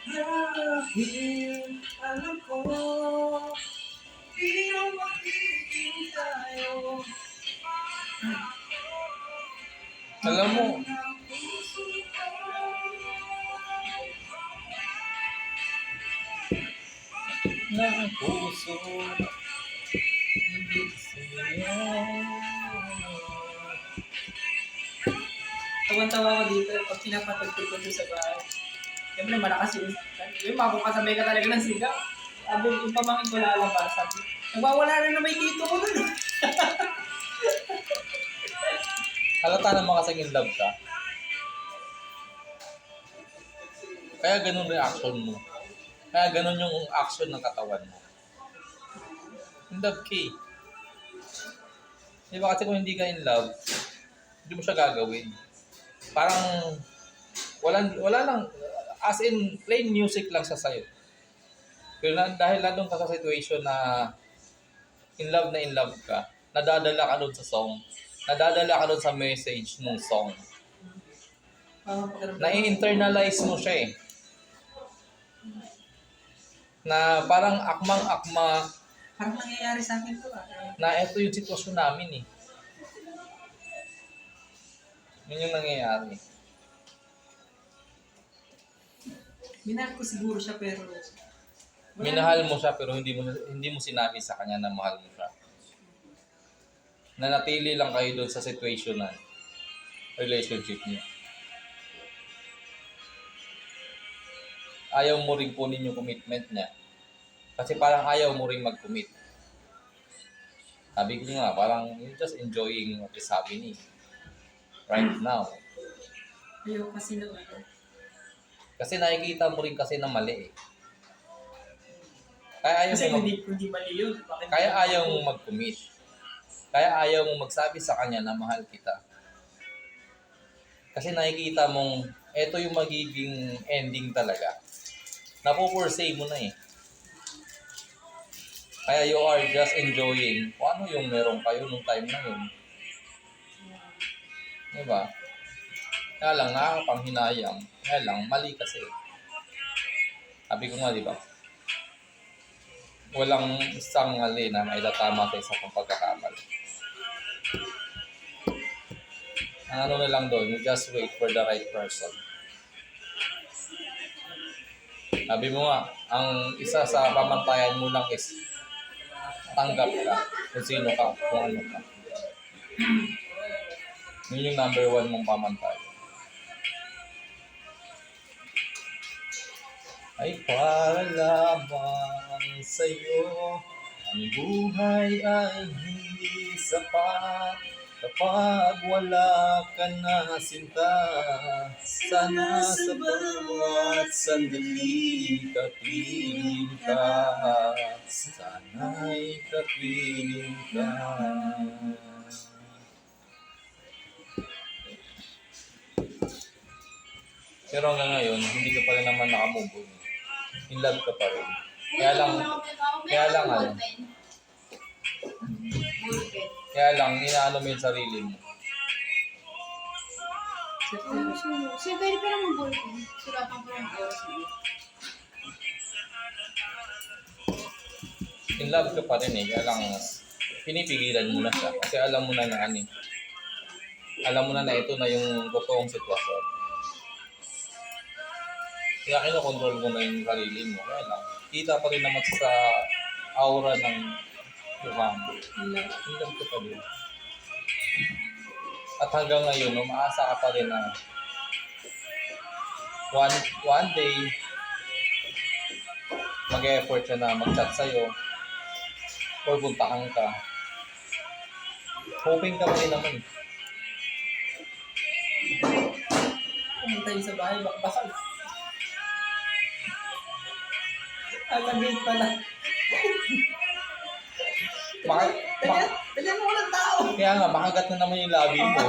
Dahil alam ko, di na magiging tayo. Alam mo, na ang puso hindi sa'yo. Tawan-tawa ko dito pag pinapatagpil ko doon sa bahay. Siyempre malakas yung makakasabay ka talaga ng sigaw. Sabi yung pamangkin ko lalabas, sabi, nagwawala na naman yung dito ko doon. Halata naman kasi in love ka. Kaya ganun reaction mo. Kaya ganun yung action ng katawan mo. In love ka eh. Di ba kasi kung hindi ka in love, hindi mo siya gagawin. Parang wala lang, as in plain music lang siya sa'yo. Pero dahil nandun ka sa situation na in love ka, nadadala ka doon sa song, nadadala ka doon sa message ng song. Na-internalize mo siya eh. Na parang akmang-akma Parang nangyayari sa akin to na ito yung sitwasyon namin eh. Yun yung nangyayari. Minahal ko siguro siya pero... Minahal mo siya pero hindi mo sinabi sa kanya na mahal mo siya. Nanatili lang kayo doon sa situation na relationship niyo. Ayaw mo rin kunin yung commitment niya. Kasi parang ayaw mo rin mag-commit. Sabi ko nga, parang you're just enjoying what is happening right now. Ayaw kasi ng ano. Kasi nakikita mo rin kasi na mali eh. Kaya ayaw Kasi mo hindi mali yun. kaya ayaw mo mag-commit. Kaya ayaw mo magsabi sa kanya na mahal kita. Kasi nakikita mong eto yung magiging ending talaga. Napupursay mo na eh. Kaya you are just enjoying kung ano yung meron kayo nung time na yun. Diba? Kaya lang, nakakapanghinayang. Kaya lang, mali kasi. Sabi ko nga, diba? Walang isang mali na maitatama sa isang pagkakamali. Ang ano na lang doon, you just wait for the right person. Sabi mo nga, ang isa sa pamantayan mo lang is tanggap ka kung sino ka, kung ano ka. Yun yung number 1 mong pamantayan. Ay para lamang sa'yo, ang buhay ay hindi sapat. Kapag wala ka na sinta, sana sa bawat sandali kapiling ka. Sana'y kapiling ka. Pero hanggang ngayon, hindi ka pa rin naman nakamove on. In love ka pa rin. Kaya lang, inaano mo yung sarili mo. Siya, pwede pa naman ballpen. Surapan ko ng oras mo. In love ka pa rin eh. Kaya lang, pinipigilan mo na siya. Kasi alam mo na na ano eh. Alam mo na ito na yung totoong sitwasyon. Kaya kinokontrol mo na yung sarili mo. Kaya lang, kita pa rin naman sa aura ng mukha mo. In love ka pa rin. At hanggang ngayon, umaasa ka pa rin na one day, mag-e-effort siya na mag-chat sa'yo or puntahan ka. Hoping ka pa rin naman. Pumunta yun sa bahay, baka ang gate pala. Dalihan mo ng tao. Kaya nga, makagat na naman yung labi mo.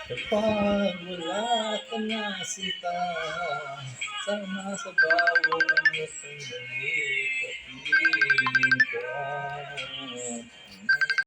Kapag wala ka na sinta, sana sa bawat sandali kapiling ka.